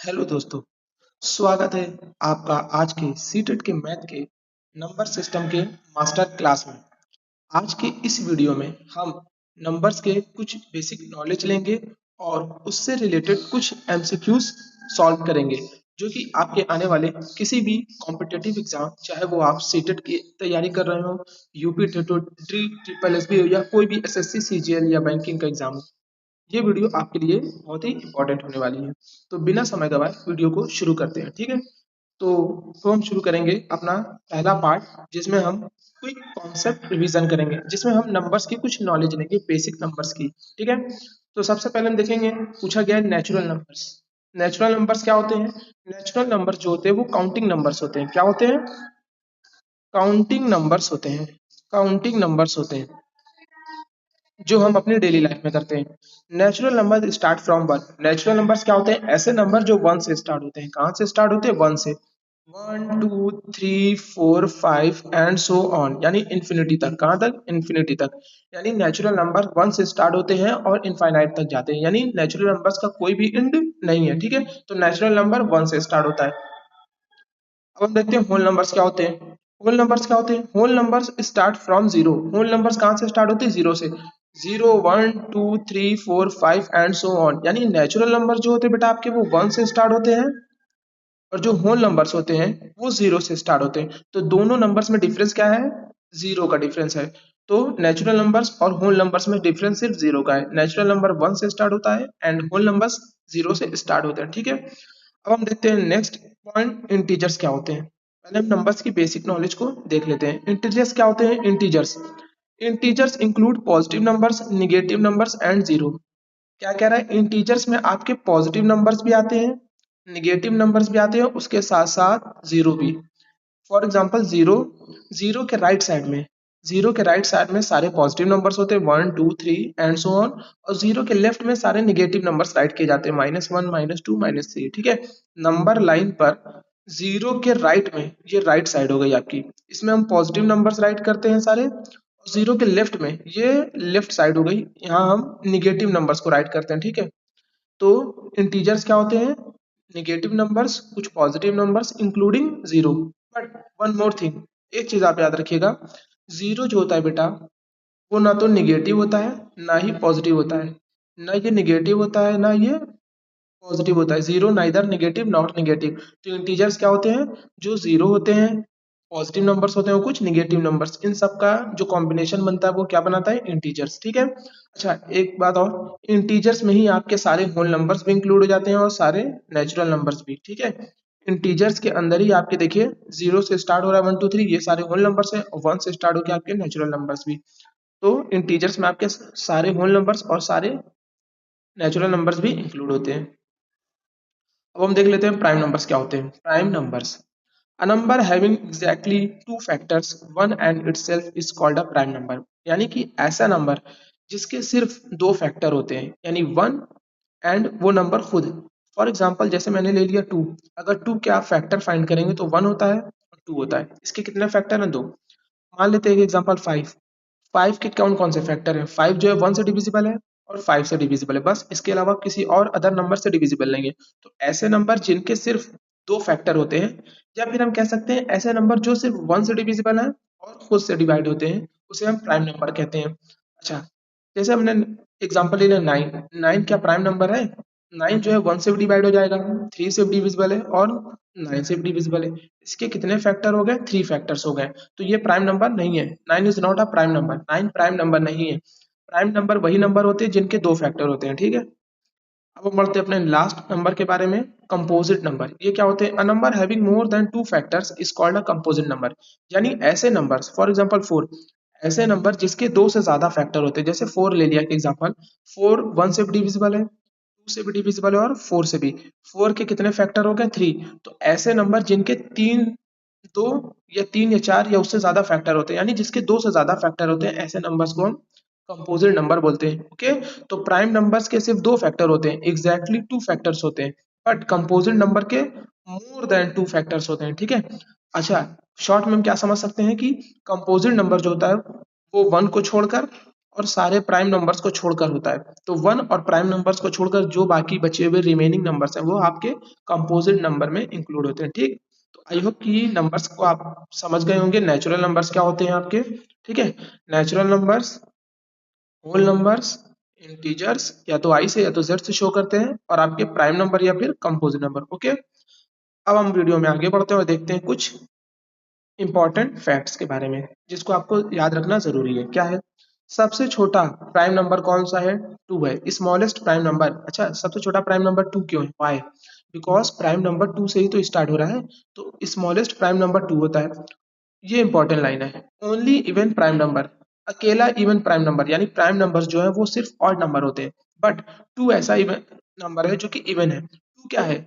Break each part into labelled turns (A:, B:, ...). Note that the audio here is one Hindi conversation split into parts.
A: हेलो दोस्तों, स्वागत है आपका आज के सीटेट के मैथ के नंबर सिस्टम के मास्टर क्लास में। आज के इस वीडियो में हम नंबर्स के कुछ बेसिक नॉलेज लेंगे और उससे रिलेटेड कुछ एमसीक्यूज सॉल्व करेंगे, जो कि आपके आने वाले किसी भी कॉम्पिटिटिव एग्जाम, चाहे वो आप सीटेट की तैयारी कर रहे हो, यूपी ट्री ट्रिपल एस बी हो या कोई भी एसएससी सीजीएल या बैंकिंग का एग्जाम हो, ये वीडियो आपके लिए बहुत ही इंपॉर्टेंट होने वाली है। तो बिना समय गवाए वीडियो को शुरू करते हैं, ठीक है। तो हम शुरू करेंगे अपना पहला पार्ट, जिसमें हम क्विक कॉन्सेप्ट रिवीजन करेंगे, जिसमें हम नंबर्स की कुछ नॉलेज लेंगे, बेसिक नंबर्स की, ठीक है। तो सबसे पहले हम देखेंगे, पूछा गया है नेचुरल नंबर्स। नेचुरल नंबर्स क्या होते हैं? नेचुरल नंबर्स जो होते हैं वो काउंटिंग नंबर्स होते हैं। क्या होते हैं? काउंटिंग नंबर्स होते हैं। काउंटिंग नंबर्स होते हैं जो हम अपनी डेली लाइफ में करते हैं। Natural number start from one. Natural numbers क्या होते हैं? ऐसे नंबर जो वन से स्टार्ट होते हैं। कहाँ से स्टार्ट होते हैं? वन से। One, two, three, four, five and so on, यानी इन्फिनिटी तक। कहाँ तक? इन्फिनिटी तक। यानी नेचुरल नंबर वन से स्टार्ट होते हैं और इनफाइनाइट तक जाते हैं, यानी नेचुरल नंबर्स का कोई भी एंड नहीं है, ठीक है। तो नेचुरल नंबर वन से स्टार्ट होता है। अब हम देखते हैं होल नंबर्स क्या होते हैं। होल नंबर्स क्या होते हैं? Whole numbers start from zero. Whole numbers कहाँ से स्टार्ट होते हैं? जीरो से। Zero, one, two, three, four, five and so on, यानी नेचुरल नंबर जो होते हैं बेटा आपके, वो वन से स्टार्ट होते हैं और जो होल नंबर्स होते हैं वो जीरो से स्टार्ट होते हैं। तो दोनों नंबर्स में डिफरेंस क्या है? जीरो का डिफरेंस है। तो नेचुरल नंबर्स और होल नंबर्स में डिफरेंस सिर्फ जीरो का है। नेचुरल नंबर वन से स्टार्ट होता है एंड होल नंबर्स जीरो से स्टार्ट होते हैं, ठीक है। अब हम देखते हैं नेक्स्ट पॉइंट, इंटीजर्स क्या होते हैं। पहले हम नंबर्स की बेसिक नॉलेज को देख लेते हैं। इंटीजर्स क्या होते हैं? Integers integers include positive numbers, negative numbers and zero. क्या कह रहा है? इंटीजर्स में आपके पॉजिटिव नंबर्स भी आते हैं, निगेटिव नंबर्स भी आते हैं, उसके साथ साथ जीरो भी। फॉर एग्जाम्पल जीरो, जीरो के राइट साइड में, जीरो के राइट साइड में सारे पॉजिटिव नंबर्स होते हैं, one, two, three and so on. और जीरो के लेफ्ट में सारे निगेटिव नंबर्स राइट किए जाते हैं, minus one, minus two, minus three, ठीक है। नंबर लाइन पर जीरो के राइट में, ये राइट साइड हो गई आपकी, इसमें हम पॉजिटिव नंबर्स राइट करते हैं सारे। और जीरो के लेफ्ट में ये लेफ्ट साइड हो गई, यहाँ हम निगेटिव नंबर्स को राइट करते हैं, ठीक है। तो इंटीजर्स क्या होते हैं? नेगेटिव नंबर्स, कुछ positive numbers including zero. But one more thing, एक चीज आप याद रखिएगा, जीरो जो होता है बेटा, वो ना तो निगेटिव होता है ना ही पॉजिटिव होता है। ना ये निगेटिव होता है ना ये पॉजिटिव होता है। Zero neither negative not negative. तो इंटीजर्स क्या होते हैं? जो जीरो होते हैं, पॉजिटिव नंबर्स होते हैं और कुछ निगेटिव नंबर्स, इन सब का जो कॉम्बिनेशन बनता है वो क्या बनाता है? इंटीजर्स, ठीक है। अच्छा, एक बात और, इंटीजर्स में ही आपके सारे होल नंबर्स भी इंक्लूड हो जाते हैं और सारे नेचुरल नंबर्स भी, ठीक है। इंटीजर्स के अंदर ही आपके देखिए, जीरो से स्टार्ट हो रहा है, वन, टू, थ्री, ये सारे होल नंबर्स है, और वन से स्टार्ट होकर आपके नेचुरल नंबर्स भी। तो इंटीजर्स में आपके सारे होल नंबर्स और सारे नेचुरल नंबर्स भी इंक्लूड होते हैं। अब हम देख लेते हैं प्राइम नंबर्स क्या होते हैं। Prime numbers, a number having exactly two factors one and itself is called a prime number. यानी कि ऐसा नंबर जिसके सिर्फ दो फैक्टर होते हैं, यानी वन एंड वो नंबर खुद। फॉर एग्जाम्पल जैसे मैंने ले लिया टू, अगर टू के आप फैक्टर फाइंड करेंगे तो वन होता है और टू होता है। इसके कितने फैक्टर हैं? दो। मान लेते हैं एग्जाम्पल फाइव। फाइव के कौन कौन से फैक्टर हैं? फाइव जो है वन से डिविजिबल है और फाइव से डिविजिबल है, बस। इसके अलावा किसी और अदर नंबर से डिविजिबल नहीं है। तो ऐसे नंबर जिनके सिर्फ दो फैक्टर होते हैं, या फिर हम कह सकते हैं ऐसे नंबर जो सिर्फ वन से डिविजिबल है और खुद से डिवाइड होते हैं, उसे हम प्राइम नंबर कहते हैं। अच्छा, जैसे हमने एग्जांपल ले लिया नाइन। नाइन क्या प्राइम नंबर है? नाइन जो है वन से भी डिवाइड हो जाएगा, थ्री से भी डिविजिबल है और नाइन से भी डिविजिबल है। इसके कितने फैक्टर हो गए? थ्री फैक्टर्स हो गए। तो ये प्राइम नंबर नहीं है। Nine is not a prime number. Nine prime number नहीं है। प्राइम नंबर वही नंबर होते हैं जिनके दो फैक्टर होते हैं, ठीक है। अब हम बढ़ते हैं अपने लास्ट नंबर के बारे में, कंपोजिट नंबर। ये क्या होते हैं? A number having more than two factors is called a composite number. यानी ऐसे नंबर्स, फॉर एग्जांपल फोर, ऐसे नंबर जिसके दो से ज्यादा फैक्टर होते हैं। जैसे फोर ले लिया एग्जांपल, फोर वन से भी डिविजिबल है, टू से भी डिविजिबल है और फोर से भी। फोर के कितने फैक्टर हो गए? थ्री। तो ऐसे नंबर जिनके तीन, दो या तीन या चार या उससे ज्यादा फैक्टर होते हैं, यानी जिसके दो से ज्यादा फैक्टर होते हैं, ऐसे नंबर्स को हम कंपोजिट नंबर बोलते हैं, ओके। तो प्राइम नंबर्स के सिर्फ दो फैक्टर होते हैं, एग्जैक्टली टू फैक्टर्स होते हैं। बट कंपोजिट नंबर के मोर देन टू फैक्टर्स होते हैं, ठीक है। अच्छा, शॉर्ट में हम क्या समझ सकते हैं कि कंपोजिट नंबर जो होता है वो वन को छोड़कर और सारे प्राइम नंबर्स को छोड़कर होता है। तो 1 और प्राइम नंबर्स को छोड़कर जो बाकी बचे हुए रिमेनिंग नंबर्स हैं वो आपके कंपोजिट नंबर में इंक्लूड होते हैं। ठीक, तो आई होप कि नंबर्स को आप समझ गए होंगे। नेचुरल नंबर्स क्या होते हैं आपके, ठीक है। Natural numbers whole numbers integers या तो आई से या तो जेड से शो करते हैं, और आपके प्राइम नंबर या फिर कंपोजिट नंबर। ओके, अब हम वीडियो में आगे बढ़ते हैं और देखते हैं कुछ इंपॉर्टेंट फैक्ट्स के बारे में जिसको आपको याद रखना जरूरी है। क्या है? सबसे छोटा प्राइम नंबर कौन सा है? 2 है, स्मॉलेस्ट प्राइम नंबर। अच्छा, सबसे छोटा प्राइम नंबर 2 क्यों है? वाई? बिकॉज प्राइम नंबर 2 से ही तो स्टार्ट हो रहा है, तो स्मॉलेस्ट प्राइम नंबर 2 होता है। ये इंपॉर्टेंट लाइन है। ओनली इवन प्राइम नंबर, अकेला इवन प्राइम नंबर, यानी प्राइम नंबर जो है वो सिर्फ ऑड नंबर होते हैं, बट 2 ऐसा इवन नंबर है जो कि इवन है। 2 क्या है?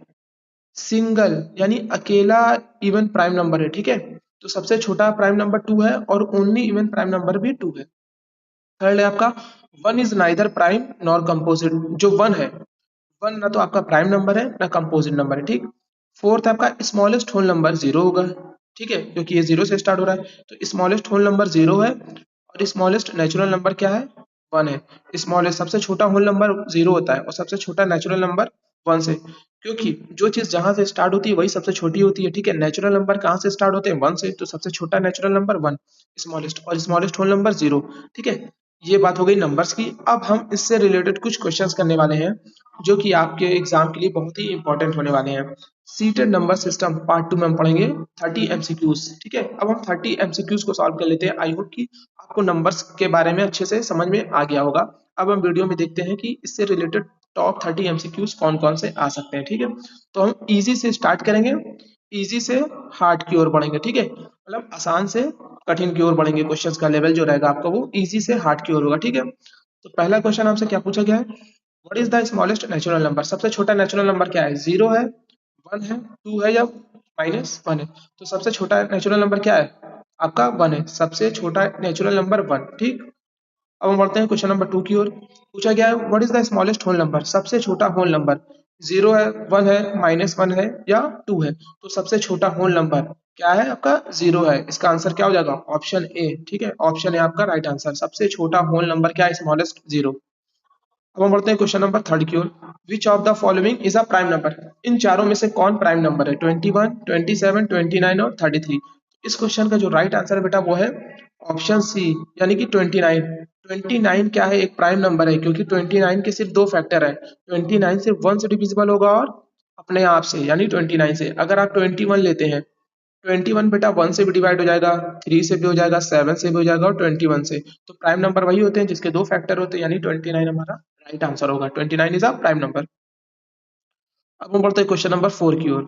A: सिंगल, यानी अकेला इवन प्राइम नंबर है। ठीक है, तो सबसे छोटा प्राइम नंबर 2 है और ओनली इवन प्राइम नंबर भी 2 है। थर्ड है आपका 1 is neither prime nor composite. जो 1 है, 1 ना तो आपका प्राइम नंबर है ना कंपोजिट नंबर है। ठीक, फोर्थ आपका स्मॉलेस्ट होल नंबर 0 होगा। ठीक है, क्योंकि ये 0 से स्टार्ट हो रहा है, तो स्मॉलेस्ट होल नंबर 0 है, और स्मॉलेस्ट नेचुरल नंबर क्या है? 1 है। स्मॉलेस्ट सबसे छोटा होल नंबर 0 होता है और सबसे छोटा नेचुरल नंबर 1 से, क्योंकि जो चीज जहां से स्टार्ट होती है वही सबसे छोटी होती है। ठीक है, नेचुरल नंबर कहाँ से स्टार्ट होते हैं? 1 से, तो सबसे छोटा नेचुरल नंबर 1 स्मॉलेस्ट, और स्मॉलेस्ट होल नंबर 0। ठीक है, ये बात हो गई नंबर्स की। अब हम इससे रिलेटेड कुछ क्वेश्चंस करने वाले हैं जो कि आपके एग्जाम के लिए बहुत ही इंपॉर्टेंट होने वाले हैं। सीटेड नंबर सिस्टम पार्ट 2 में हम पढ़ेंगे 30 एमसीक्यूज। ठीक है, अब हम 30 एमसीक्यूज को सॉल्व कर लेते हैं। आई होप कि आपको नंबर्स के बारे में अच्छे से समझ में आ गया होगा। अब हम वीडियो में देखते हैं कि इससे रिलेटेड टॉप 30 एमसीक्यूज कौन कौन से आ सकते हैं। ठीक है, तो हम इजी से स्टार्ट करेंगे, इजी से हार्ड की ओर बढ़ेंगे। ठीक है, मतलब आसान से कठिन की ओर बढ़ेंगे। क्वेश्चंस का लेवल जो रहेगा आपका वो इजी से हार्ड की ओर होगा। ठीक है, तो पहला क्वेश्चन आपसे क्या पूछा गया है? What is the smallest natural number? सबसे छोटा नेचुरल नंबर क्या है? 0 है, 1 है, 2 है या -1 है? तो सबसे छोटा नेचुरल नंबर क्या है? आपका 1 है, सबसे छोटा नेचुरल नंबर 1। ठीक, अब हम बढ़ते हैं क्वेश्चन नंबर 2 की ओर। पूछा गया है what is the smallest whole number? सबसे छोटा होल नंबर 0 है, 1 है, -1 है या 2 है? तो सबसे छोटा होल नंबर क्या है आपका? 0 है। इसका आंसर क्या हो जाएगा? Option A. ठीक है, ऑप्शन ए आपका राइट आंसर। सबसे छोटा होल नंबर क्या है? स्मॉलेस्ट 0। अब हम बढ़ते हैं क्वेश्चन नंबर 3 की ओर। Which of the following is a prime number? इन चारों में से कौन प्राइम नंबर है? 21, 27, 29 और 33। इस क्वेश्चन का जो राइट आंसर है बेटा वो है ऑप्शन सी, यानी कि 29। 29 क्या है? एक प्राइम नंबर है, क्योंकि 29 के सिर्फ दो फैक्टर है। 29 सिर्फ 1 से डिविजिबल होगा और अपने आप से, यानी 29 से। अगर आप 21 लेते हैं, 21 बेटा 1 से भी डिवाइड हो जाएगा, 3 से भी हो जाएगा, 7 से भी हो जाएगा और 21 से। तो प्राइम नंबर वही होते हैं जिसके दो फैक्टर होते हैं, यानी 29 हमारा राइट आंसर होगा। 29 इज अ प्राइम नंबर। अब हम बढ़ते हैं क्वेश्चन नंबर 4 की ओर।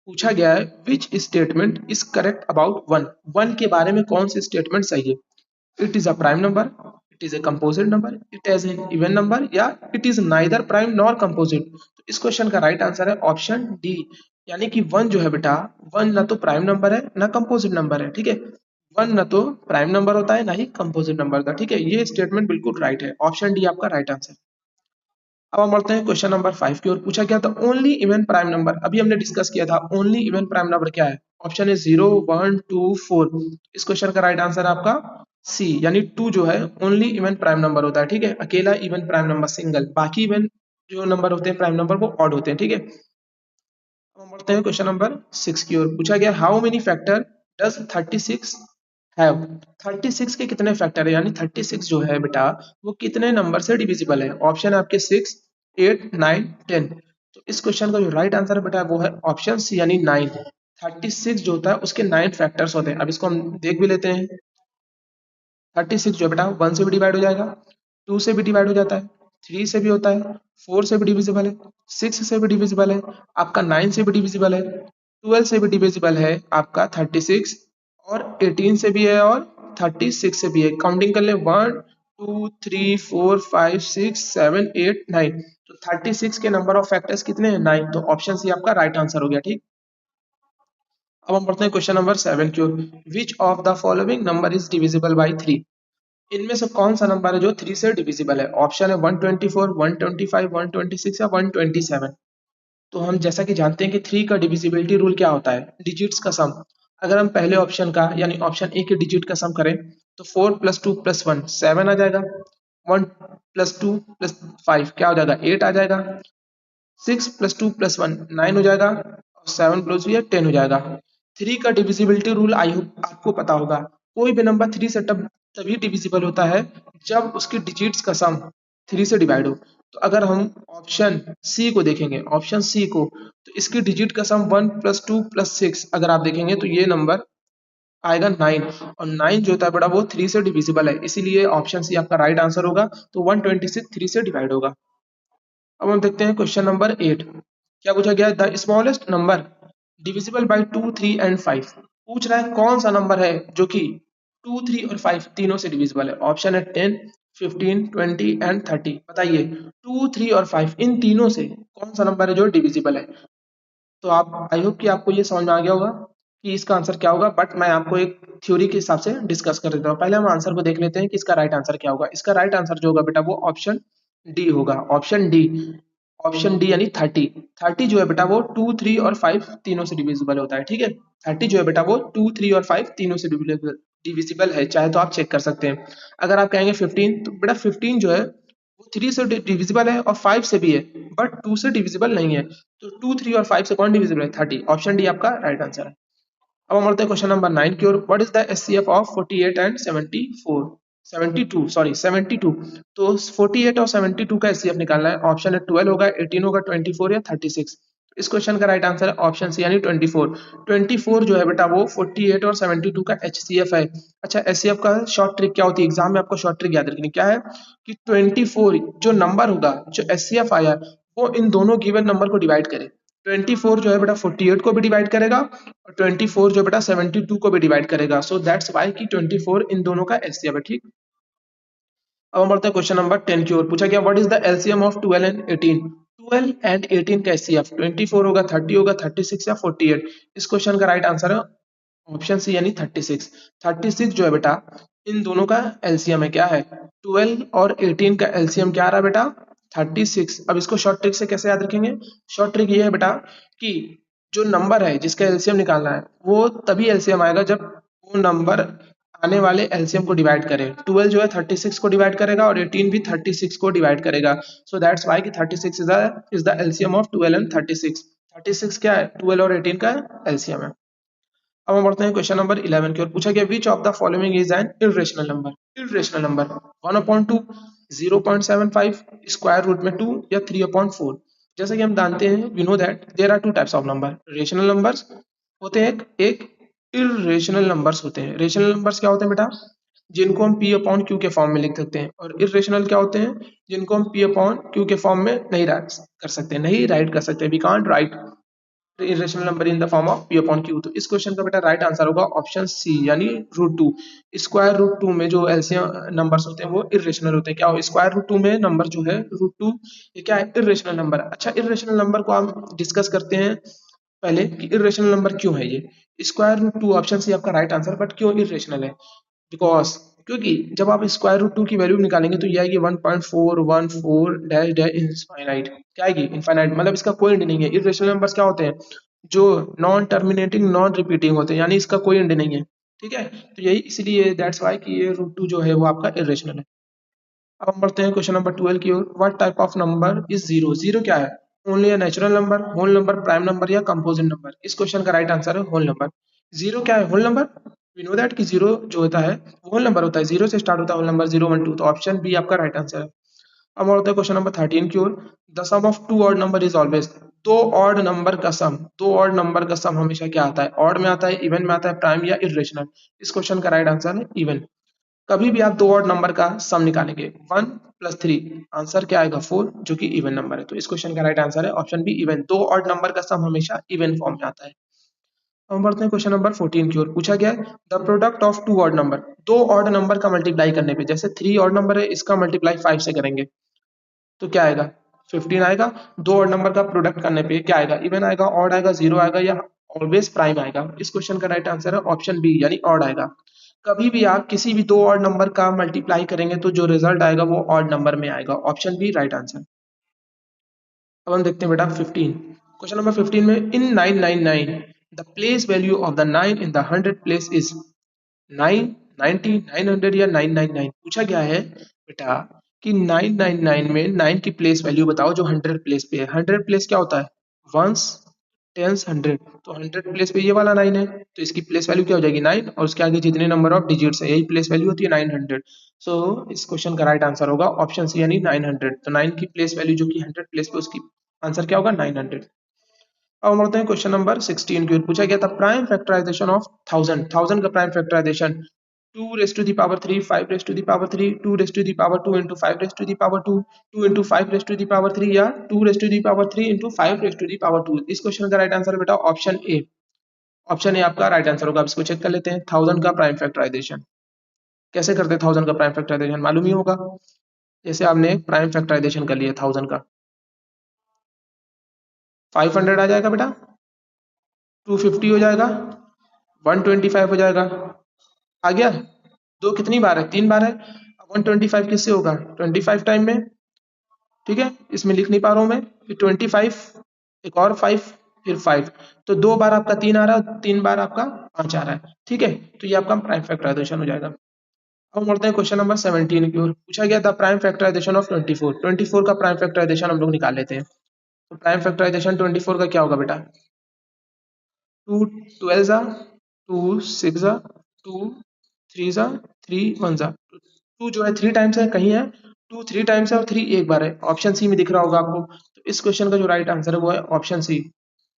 A: पूछा गया है which statement is correct about 1? 1 के बारे में कौन सी स्टेटमेंट सही है? It is a prime number, it is a composite number, it is an even number, या it is neither prime nor composite. तो इस क्वेश्चन का राइट आंसर है ऑप्शन डी, यानी कि 1 जो है बेटा, 1 ना तो प्राइम नंबर है ना कंपोजिट नंबर है। ठीक है, 1 ना तो प्राइम नंबर होता है ना ही कंपोजिट नंबर होता है। ठीक है, ये स्टेटमेंट बिल्कुल राइट है। ऑप्शन डी आपका राइट आंसर। अब हम बढ़ते हैं क्वेश्चन नंबर 5 की ओर। पूछा गया था ओनली इवन प्राइम नंबर। अभी हमने डिस्कस किया था ओनली इवन प्राइम नंबर क्या है? ऑप्शन है 0, 1, 2, 4। इस क्वेश्चन का राइट आंसर आपका सी, यानी 2 जो है ओनली इवन प्राइम नंबर होता है। ठीक है, अकेला इवन प्राइम नंबर, सिंगल। बाकी इवन जो नंबर होते हैं प्राइम नंबर वो ऑड होते हैं। ठीक है, अब हम बढ़ते हैं क्वेश्चन नंबर 6 की ओर। पूछा गया how many factor does 36 have? 36 के कितने फैक्टर है? यानी 36 जो है बेटा वो कितने नंबर से डिविजिबल है? ऑप्शन है आपके 6, 8, 9, 10। तो इस क्वेश्चन का जो राइट आंसर बेटा वो है ऑप्शन सी, यानी 9। 36 जो होता है उसके 9 फैक्टर्स होते हैं। अब इसको हम देख भी लेते हैं। 36 जो है बेटा 1 से भी डिवाइड हो जाएगा, 2 से भी डिवाइड हो जाता है, 3 से भी होता है, 4 से भी डिविजिबल है, 6 से भी डिविजिबल है, आपका 9 से भी डिविजिबल है, 12 से भी डिविजिबल है आपका 36, और 18 से भी है और 36 से भी है। काउंटिंग कर ले 1, 2, 3, 4, 5, 6, 7, 8, 9। तो 36 के नंबर ऑफ फैक्टर्स कितने हैं? 9। तो ऑप्शन सी आपका राइट आंसर हो गया। ठीक, अब हम पढ़ते हैं क्वेश्चन नंबर 7 की ओर। Which of the following number is divisible by 3? इनमें से कौन सा नंबर है जो 3 से डिविजिबल है? ऑप्शन है 124, 125, 126 या 127। तो हम जैसा कि जानते हैं कि 3 का डिविजिबिलिटी रूल क्या होता है? डिजिट्स का सम। अगर हम पहले ऑप्शन का यानी ऑप्शन ए के डिजिट का सम करें तो 4 + 2 + 1 7 आ जाएगा। 1+2+5 क्या हो जाएगा 8 आ जाएगा। 6+2+1 9 हो जाएगा और 7+2 10 हो जाएगा। 3 का डिविजिबिलिटी रूल आई होप आपको पता होगा। कोई भी नंबर 3 से तब तभी डिविजिबल होता है जब उसकी डिजिट्स का सम 3 से डिवाइड हो। तो अगर हम ऑप्शन सी को देखेंगे, ऑप्शन सी को, तो इसकी डिजिट का सम 1+2+6 अगर आप देखेंगे तो ये नंबर आएगा 9 और 9 जो होता है बड़ा वो 3 से डिविजिबल है, इसीलिए ऑप्शन सी आपका राइट आंसर होगा। तो 126 3 से डिवाइड होगा। अब हम देखते हैं क्वेश्चन नंबर 8। क्या पूछा गया है? The smallest number divisible by 2 3 and 5। पूछ रहा है कौन सा नंबर है जो कि 2 3 और 5 तीनों से डिविजिबल है। ऑप्शन है 10 15 20 एंड 30। बताइए 2 3 और 5 इन तीनों से कौन सा नंबर है जो डिविजिबल है। तो आप आई होप कि आपको ये समझ में आ गया होगा कि इसका आंसर क्या होगा, बट मैं आपको एक थ्योरी के हिसाब से डिस्कस कर देता हूँ। पहले हम आंसर को देख लेते हैं कि इसका राइट आंसर क्या होगा। इसका राइट आंसर जो होगा बेटा वो ऑप्शन डी होगा। ऑप्शन डी, ऑप्शन डी यानी 30। 30 जो है बेटा वो 2 3 और 5 तीनों से डिविजिबल होता है। ठीक है, 30 जो है बेटा वो 2 3 और 5 तीनों से डिविजिबल है, चाहे तो आप चेक कर सकते हैं। अगर आप कहेंगे 15 तो बेटा 15 जो है वो 3 से डिविजिबल है और 5 से भी है, बट 2 से डिविजिबल नहीं है। तो 2 3 और 5 से कौन डिविजिबल है? 30। ऑप्शन डी आपका राइट आंसर है। अब हम बढ़ते हैं क्वेश्चन नंबर 9 की ओर। What is the HCF of 48 and 74 72 sorry 72। तो 48 और 72 का एचसीएफ निकालना है। ऑप्शन है 12 होगा, 18 होगा, 24 या 36। इस क्वेश्चन का राइट आंसर है ऑप्शन सी यानी 24। 24 जो है बेटा वो 48 और 72 का एचसीएफ है। अच्छा, एचसीएफ का शॉर्ट ट्रिक क्या होती है? एग्जाम में आपको शॉर्ट ट्रिक याद रखनी क्या है कि 24 जो नंबर होगा, जो एचसीएफ आया, वो इन दोनों गिवन नंबर को डिवाइड करे। 24 जो है बेटा 48 को भी डिवाइड करेगा और 24 जो बेटा 72 को भी डिवाइड करेगा। सो दैट्स वाई कि 24 इन दोनों का एलसीएम है। ठीक, अब हम बढ़ते हैं क्वेश्चन नंबर 10 की ओर। पूछा गया what is the LCM of 12 and 18। 12 and 18 का एचसीएफ 24 होगा, 30 होगा, 36 या 48। इस क्वेश्चन का राइट आंसर है ऑप्शन सी यानी 36। 36 जो है बेटा इन दोनों का एलसीएम है। क्या है? 12 और 18 का एलसीएम क्या आ रहा है बेटा? 36। अब इसको शॉर्ट ट्रिक से कैसे याद रखेंगे? शॉर्ट ट्रिक ये है बेटा कि जो नंबर है जिसका एलसीएम निकालना है वो तभी एलसीएम आएगा जब वो नंबर आने वाले एलसीएम को डिवाइड करे। 12 जो है 36 को डिवाइड करेगा और 18 भी 36 को डिवाइड करेगा। सो दैट्स वाई कि 36 is the LCM of 12 and 36। 36 क्या है? 12 और 18 का एलसीएम है। अब हम बढ़ते हैं क्वेश्चन नंबर 11 की ओर। पूछा गया which of the following is an irrational number. Irrational number 1/2, 0.75, square root में 2 या 3/4। जैसे कि हम जानते हैं, we know that there are two types of number. Rational numbers होते हैं एक इर्रेशनल नंबर्स होते हैं। रेशनल नंबर्स क्या होते हैं बेटा? जिनको हम P/Q के फॉर्म में लिख सकते हैं। और इर्रेशनल क्या होते हैं? जिनको हम P/Q के फॉर्म में नहीं कर सकते, नहीं राइट कर सकते। We can't write irrational number in the form of P/Q। तो इस क्वेश्चन का बेटा राइट आंसर होगा ऑप्शन सी यानी √2। स्क्वायर रूट 2 में जो एलसीएम नंबर्स होते हैं वो इरेशनल होते हैं। क्या हो? स्क्वायर रूट 2 में नंबर जो है √2, ये क्या है? Irrational number. अच्छा, इरेशनल नंबर को हम डिस्कस करते हैं पहले कि इरेशनल नंबर क्यों है ये। स्क्वायर रूट 2 ऑप्शन सी आपका राइट आंसर, बट क्यों इरेशनल है? बिकॉज क्योंकि जब आप स्क्वायर रूट 2 की वैल्यू निकालेंगे तो ये आएगी 1.414 डैश डैश इनफाइनाइट। क्या आएगी? इनफाइनाइट। मतलब इसका कोई एंड नहीं है। इर्रेशनल नंबर्स क्या होते हैं? जो नॉन टर्मिनेटिंग नॉन रिपीटिंग होते हैं, यानी इसका कोई एंड नहीं है। ठीक है, तो यही इसलिए दैट्स वाई कि ये √2 जो है वो आपका इरेशनल है। अब हम बढ़ते हैं क्वेश्चन नंबर 12 की ओर। What type of number is zero. Zero क्या है? Only a natural number, whole number, prime number या कंपोजिट नंबर। इस क्वेश्चन का राइट आंसर है होल नंबर। जीरो क्या है? Whole number. We know that कि जीरो जो होता है वो होल नंबर होता है। जीरो से स्टार्ट होता है होल नंबर, 0 1 2। तो ऑप्शन बी आपका राइट आंसर है। अब बढ़ते हैं क्वेश्चन नंबर 13 की ओर। The sum of two odd number is always. दो ऑड नंबर का सम, दो ऑड नंबर का सम हमेशा क्या आता है? ऑड में आता है, इवन में आता है, प्राइम या इर्रेशनल। इस क्वेश्चन का राइट आंसर है इवन। कभी भी आप दो ऑड नंबर का सम निकालेंगे 1 + 3, आंसर क्या आएगा? 4, जो कि इवन नंबर है। तो इस क्वेश्चन का राइट आंसर है ऑप्शन बी इवन। दो ऑड नंबर का सम हमेशा इवन फॉर्म में आता है। हम बढ़ते हैं क्वेश्चन नंबर 14 की ओर। पूछा गया है the product of two odd number. दो ऑड नंबर का मल्टीप्लाई करने पे, जैसे 3 ऑड नंबर है, इसका मल्टीप्लाई 5 से करेंगे तो क्या आएगा? 15 आएगा। दो ऑड नंबर का प्रोडक्ट करने पे क्या आएगा? इवन आएगा, ऑड आएगा, जीरो आएगा या ऑलवेज प्राइम आएगा। इस क्वेश्चन का राइट आंसर है ऑप्शन बी यानी ऑड आएगा। कभी भी आप किसी भी दो ऑड नंबर का मल्टीप्लाई करेंगे तो जो रिजल्ट आएगा वो ऑड नंबर में आएगा। Option B right answer. अब हम देखते हैं बेटा 15। क्वेश्चन नंबर 15 में इन 999 the place value of the 9 in the 100 place is 9, 90, 900 या 999। पूछा गया है बेटा कि 999 में 9 की प्लेस वैल्यू बताओ जो 100 प्लेस पे है। 100 प्लेस क्या होता है? Ones, tens, 100। तो 100 प्लेस पे ये वाला 9 है, तो इसकी प्लेस वैल्यू क्या हो जाएगी? 9, और उसके आगे जितने नंबर ऑफ डिजिट्स है यही प्लेस वैल्यू होती है 900। सो इस क्वेश्चन का राइट आंसर होगा ऑप्शन सी यानी 900। तो 9 की प्लेस वैल्यू जो कि 100 प्लेस पे, उसकी आंसर क्या होगा? 900। अब हम बढ़ते हैं क्वेश्चन नंबर 16 की ओर। पूछा गया था प्राइम फैक्टराइजेशन ऑफ 1000। 1000 का prime factorisation 2 raise to the power 3, 5 raise to the power 3, 2 raise to the power 2 into 5 raise to the power 2, 2 into 5 raise to the power 3, या 2 raise to the power 3 into 5 raise to the power 2। इस क्वेश्चन का राइट आंसर बेटा ऑप्शन ए। ऑप्शन ए आपका राइट आंसर होगा। अब इसको चेक कर लेते हैं। 1000 का प्राइम फैक्टराइजेशन कैसे करते हैं? 1000 का प्राइम फैक्टराइजेशन मालूम ही होगा। जैसे आपने प्राइम फैक्टराइजेशन कर लिया 1000 का, 500 आ जाएगा बेटा, 250 हो जाएगा, 125 हो जाएगा। आ गया? दो कितनी बार है? 3 बार है। अब 125 किससे होगा? 25 टाइम में। ठीक है, इसमें लिख नहीं पा रहा हूं मैं। फिर 25, एक और 5, फिर 5। तो 2 बार आपका 3 आ रहा है, 3 बार आपका 5 आ रहा है। ठीक है, तो ये आपका प्राइम फैक्टराइजेशन हो जाएगा। अब बढ़ते हैं क्वेश्चन नंबर 17 की ओर। पूछा गया था प्राइम फैक्टराइजेशन ऑफ 24। 24 का प्राइम फैक्टराइजेशन हम लोग निकाल लेते हैं। तो प्राइम फैक्टराइजेशन 24 का क्या होगा बेटा? 2 12 जा, 2 6 जा, 2 3 जा, 3 1 जा। 2 जो है 3 टाइम्स है, कहीं है 2 3 टाइम्स है और 3 एक बार है। ऑप्शन सी में दिख रहा होगा आपको। तो इस क्वेश्चन का जो राइट आंसर है वो है ऑप्शन सी,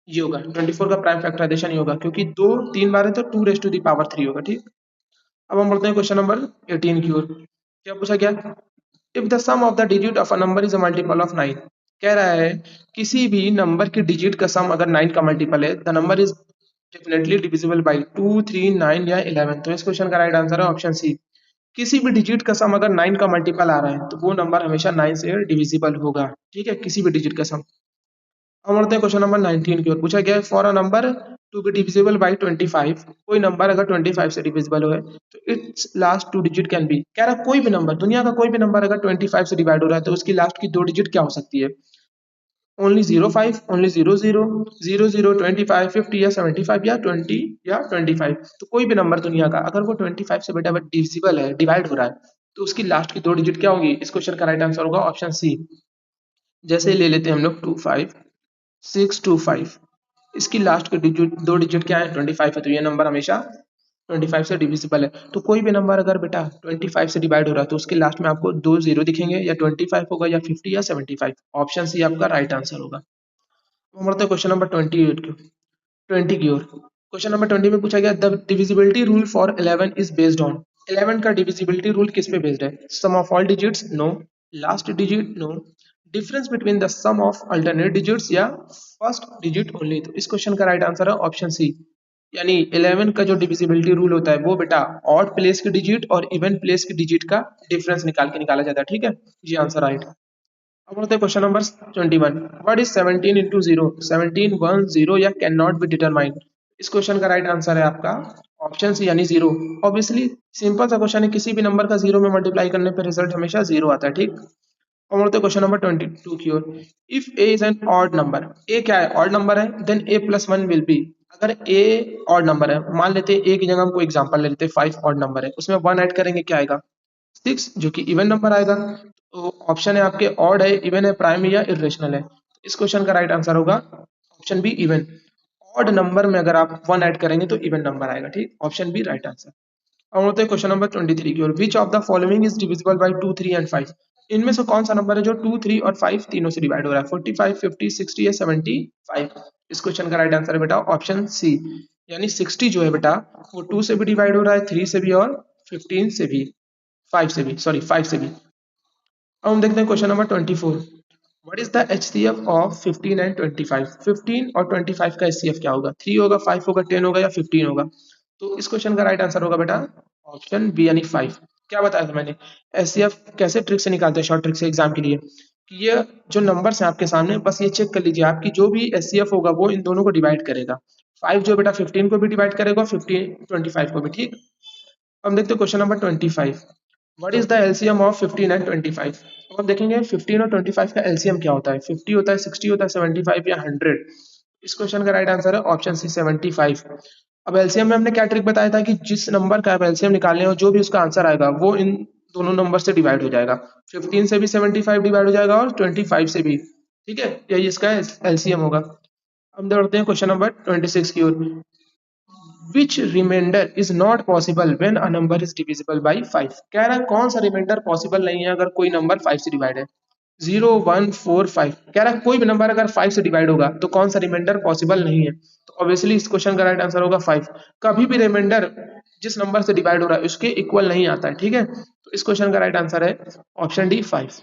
A: ये होगा। 24 का प्राइम फैक्टराइजेशन ही होगा, क्योंकि 2 3 बार है तो 2 रेज टू दी पावर 3 होगा। ठीक। अब हम बढ़ते हैं क्वेश्चन नंबर 18 की ओर। क्या पूछा गया? If the sum of the digit of a number is a multiple of 9। कह रहा है किसी भी नंबर की डिजिट का सम अगर 9 का मल्टीपल है, the number is definitely divisible by 2, 3, 9 या 11। तो इस क्वेश्चन का राइट आंसर है ऑप्शन सी। किसी भी डिजिट का सम अगर 9 का मल्टीपल आ रहा है तो वो नंबर हमेशा 9 से डिविजिबल होगा। ठीक है, किसी भी डिजिट का सम। अब बढ़ते हैं क्वेश्चन नंबर 19 की ओर। पूछा गया है for a number to be divisible by 25। कोई नंबर अगर 25 से डिविजिबल हो तो it's last two digit can be. कह रहा है कोई भी नंबर, दुनिया का कोई भी नंबर अगर 25 से डिवाइड हो रहा है तो उसकी लास्ट की 2 डिजिट क्या हो सकती है? ओनली 05, ओनली 00, 00, 25, 50 या 75 या 20 या 25। तो कोई भी नंबर दुनिया का अगर वो 25 से बेटा डिविजिबल है, डिवाइड हो रहा है, तो उसकी लास्ट की 2 डिजिट क्या होगी? इस क्वेश्चन का राइट आंसर होगा ऑप्शन सी। जैसे ले लेते हैं हम लोग 25, 625। इसकी लास्ट के डिजिट 2 डिजिट क्या है? 25 है, तो ये नंबर हमेशा 25 से डिविजिबल है। तो कोई भी नंबर अगर बेटा 25 से डिवाइड हो रहा है तो उसके लास्ट में आपको 2 जीरो दिखेंगे, या 25 होगा या 50 या 75। ऑप्शन सी आपका राइट आंसर होगा। तो बढ़ते हैं क्वेश्चन नंबर 28 की 20 की ओर। क्वेश्चन नंबर 20 में पूछा गया the divisibility rule for 11 is based on. 11 का डिविजिबिलिटी रूल किस पे बेस्ड है? Sum of all digits, no. Last digit, no. Difference between the sum of alternate digits, या फर्स्ट डिजिट ओनली। तो इस क्वेश्चन का राइट आंसर है ऑप्शन सी। यानी 11 का जो डिविजिबिलिटी रूल होता है वो बेटा ऑड प्लेस की डिजिट और इवन प्लेस की डिजिट का डिफरेंस निकाल के निकाला जाता है। ठीक है, ये आंसर राइट। अब बढ़ते हैं question number 21। What is 17 into 0? 17 1 0 या कैन नॉट बी डिटरमाइंड। इस क्वेश्चन का राइट आंसर है आपका ऑप्शन सी यानी 0। ऑब्वियसली सिंपल सा क्वेश्चन है, किसी भी नंबर का 0 में मल्टीप्लाई करने पर रिजल्ट हमेशा 0 आता है। ठीक। अब बढ़ते हैं क्वेश्चन नंबर 22 की ओर। If A is an odd number, A क्या है? ऑड नंबर है, then A plus 1 will be. अगर ए ऑड नंबर है, मान लेते हैं ए की जगह हम कोई एग्जांपल ले लेते हैं 5 ऑड नंबर है, उसमें 1 ऐड करेंगे क्या आएगा? 6, जो कि इवन नंबर आएगा। तो ऑप्शन है आपके ऑड है, इवन है, प्राइम है या इरेशनल है। इस क्वेश्चन का राइट आंसर होगा option B, even. Odd number में अगर आप 1 ऐड करेंगे तो इवन नंबर आएगा। ठीक, ऑप्शन बी राइट आंसर। अब होते हैं क्वेश्चन नंबर 23 की ओर। Which of the following is divisible by 2, 3 and 5। इनमें से कौन सा नंबर है जो 2, 3 और 5 तीनों से डिवाइड हो रहा है? 45, 50, 60 या 75। इस क्वेश्चन का राइट आंसर है बेटा ऑप्शन सी। यानी 60 जो है बेटा वो 2 से भी डिवाइड हो रहा है, 3 से भी और 15 से भी, 5 से भी, सॉरी 5 से भी। अब हम देखते हैं question number 24। What is the HCF of 15 and 25? 15 और 25 का एचसीएफ क्या होगा? 3 होगा, 5 होगा, 10 होगा या 15 होगा? तो इस क्वेश्चन का राइट आंसर होगा बेटा ऑप्शन बी यानी 5। क्या बताया था मैंने? एचसीएफ कैसे ट्रिक से निकालते हैं, शॉर्ट ट्रिक से एग्जाम के लिए, कि ये जो नंबर्स हैं आपके सामने, बस ये चेक कर लीजिए आपकी जो भी एचसीएफ होगा वो इन दोनों को डिवाइड करेगा। 5 जो बेटा 15 को भी डिवाइड करेगा, 15 25 को भी। ठीक। हम देखते हैं question number 25। What is the LCM of 15 and 25? अब हम देखेंगे 15 और 25 का एलसीएम क्या होता है। 50 होता है, 60 होता है, 75 या 100। इस क्वेश्चन का राइट आंसर है ऑप्शन सी 75। अब एलसीएम में हमने क्या ट्रिक बताया था कि जिस नंबर का आप एलसीएम निकालने हो जो भी उसका आंसर आएगा वो इन दोनों नंबर से डिवाइड हो जाएगा। 15 से भी 75 डिवाइड हो जाएगा और 25 से भी। ठीक है, यही इसका एलसीएम होगा। अब बढ़ते हैं क्वेश्चन नंबर 26 की ओर। Which reminder is not possible when a number is divisible by 5। कह रहा है कौन सा रिमाइंडर पॉसिबल नहीं है अगर कोई नंबर 5 से डिवाइड है। 0 1 4 5 कह रहा है कोई भी नंबर अगर 5 से डिवाइड होगा तो कौन सा रिमाइंडर पॉसिबल नहीं है। तो ऑब्वियसली इस क्वेश्चन का राइट आंसर होगा 5। कभी भी रिमाइंडर जिस नंबर से डिवाइड हो रहा है उसके इक्वल नहीं आता है। ठीक है, तो इस क्वेश्चन का राइट आंसर है ऑप्शन डी 5।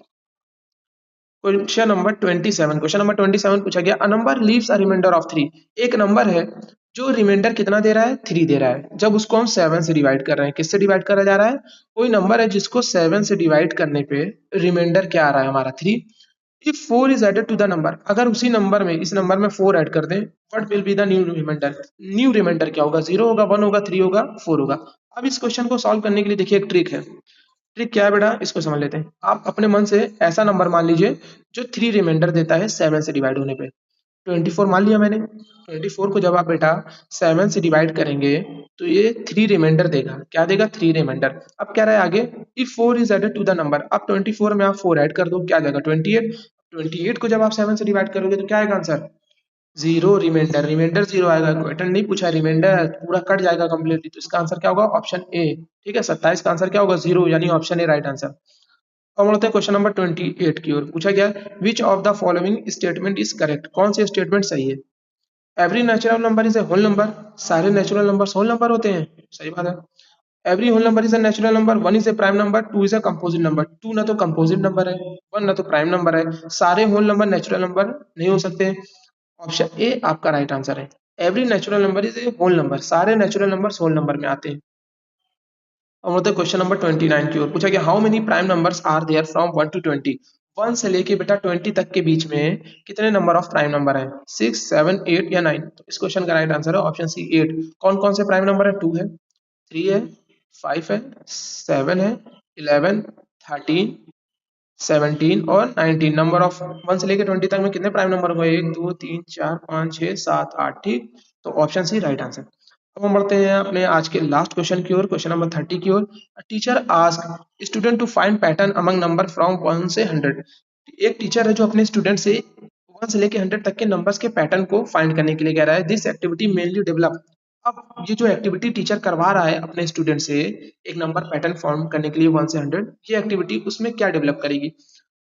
A: क्वेश्चन नंबर 27 पूछा गया a number leaves a remainder of 3। एक नंबर है जो रिमाइंडर कितना दे रहा है, 3 दे रहा है, जब उसको हम 7 से डिवाइड कर रहे हैं। किससे डिवाइड करा जा रहा है, कोई नंबर है जिसको 7 से डिवाइड करने पे रिमाइंडर क्या आ रहा है हमारा 3। If 4 is added to the number, अगर उसी नंबर में इस नंबर में 4 ऐड कर दें, what will be the new remainder. New remainder क्या होगा, 0 होगा, 1 होगा, 3 होगा, 4 होगा। अब इस क्वेश्चन को सॉल्व करने के लिए देखिए एक ट्रिक है। ट्रिक क्या है बेटा, इसको समझ लेते हैं। आप अपने मन से ऐसा नंबर मान लीजिए जो 3 रिमाइंडर देता है 7 से डिवाइड होने पे। 24 मान लिया मैंने। 24 को जब आप बेटा 7 से डिवाइड करेंगे तो ये 3 रिमाइंडर देगा। क्या देगा, 3 रिमाइंडर। अब क्या रहा है आगे, if 4 is added to the number. अब 24 में आप 4 ऐड कर दो, क्या जाएगा 28। 28 को जब आप 7 से डिवाइड करोगे तो क्या आएगा आंसर, 0 रिमाइंडर। रिमाइंडर 0 आएगा, क्वेश्चन नहीं पूछा रिमाइंडर, पूरा कट जाएगा कंप्लीटली। तो इसका आंसर क्या होगा, ऑप्शन ए। ठीक है, 27 का आंसर क्या होगा, 0, यानी ऑप्शन ए राइट आंसर। अब बढ़ते हैं क्वेश्चन नंबर 28 की ओर। पूछा गया which of the following statement is correct. कौन सी स्टेटमेंट सही है। Every natural number is a whole number. सारे नेचुरल नंबर होल नंबर होते हैं, सही बात है। Every whole number is a natural number. One is a prime number, two is a composite number. Two ना तो कंपोजिट नंबर है, वन ना तो प्राइम नंबर है। सारे होल नंबर नेचुरल नंबर नहीं हो सकते। ऑप्शन ए आपका राइट आंसर है। Every natural number is a whole number, सारे नेचुरल नंबर होल नंबर में आते हैं। और मतलब क्वेश्चन नंबर 29 की ओर। पूछा गया how many prime numbers are there from 1 to 20। 1 से लेके बेटा 20 तक के बीच में कितने नंबर ऑफ प्राइम नंबर हैं, 6 7 8 या 9। तो इस क्वेश्चन का राइट आंसर है ऑप्शन सी 8। कौन कौन से प्राइम नंबर है, 2 है, 3 है, 5 है, 7 है, 11, 13, 17 और 19। नंबर ऑफ 1 से लेकर 20 तक में कितने प्राइम नंबर होंगे, 1 2 3 4 5 6 7 8। ठीक, तो ऑप्शन सी राइट आंसर। अब हम बढ़ते हैं अपने आज के लास्ट क्वेश्चन की ओर, क्वेश्चन नंबर 30 की ओर। Teacher ask student to find pattern among number from 1 से 100। एक टीचर है जो अपने स्टूडेंट से 1 से लेकर 100 तक के नंबर्स के पैटर्न को फाइंड करने के लिए कह रहा है। This activity mainly develop. अब ये जो एक्टिविटी टीचर करवा रहा है अपने स्टूडेंट से एक नंबर पैटर्न फॉर्म करने के लिए 1 से 100, ये एक्टिविटी उसमें क्या डेवलप करेगी।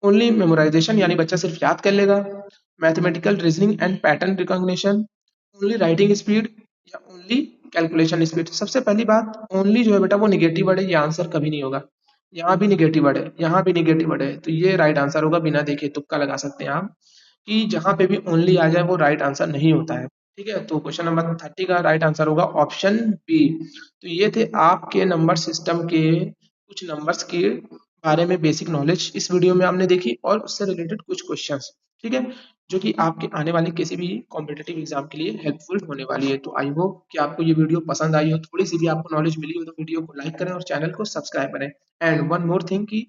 A: ओनली मेमोराइजेशन यानी बच्चा सिर्फ याद कर लेगा, mathematical reasoning and pattern recognition, only writing speed, या ओनली कैलकुलेशन स्पीड। सबसे पहली बात, ओनली जो है बेटा वो निगेटिव वर्ड है, ये आंसर कभी नहीं होगा। यहाँ भी निगेटिव वर्ड है, यहाँ भी निगेटिव वर्ड है, तो ये राइट आंसर होगा। बिना देखे तुक्का लगा सकते हैं आप कि जहां पे भी ओनली आ जाए वो राइट आंसर नहीं होता है। ठीक है, तो क्वेश्चन नंबर 30 का राइट आंसर होगा ऑप्शन बी। तो ये थे आपके नंबर सिस्टम के कुछ नंबर्स के बारे में बेसिक नॉलेज इस वीडियो में आपने देखी, और उससे रिलेटेड कुछ क्वेश्चंस। ठीक है, जो कि आपके आने वाले किसी भी कॉम्पिटिटिव एग्जाम के लिए हेल्पफुल होने वाली है। तो आई होप कि आपको ये वीडियो पसंद आई हो, थोड़ी सी भी आपको नॉलेज मिली हो, तो वीडियो को लाइक करें और चैनल को सब्सक्राइब करें। एंड वन मोर थिंग कि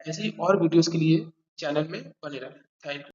A: ऐसी और वीडियोस के लिए चैनल में बने रहें। Thank you.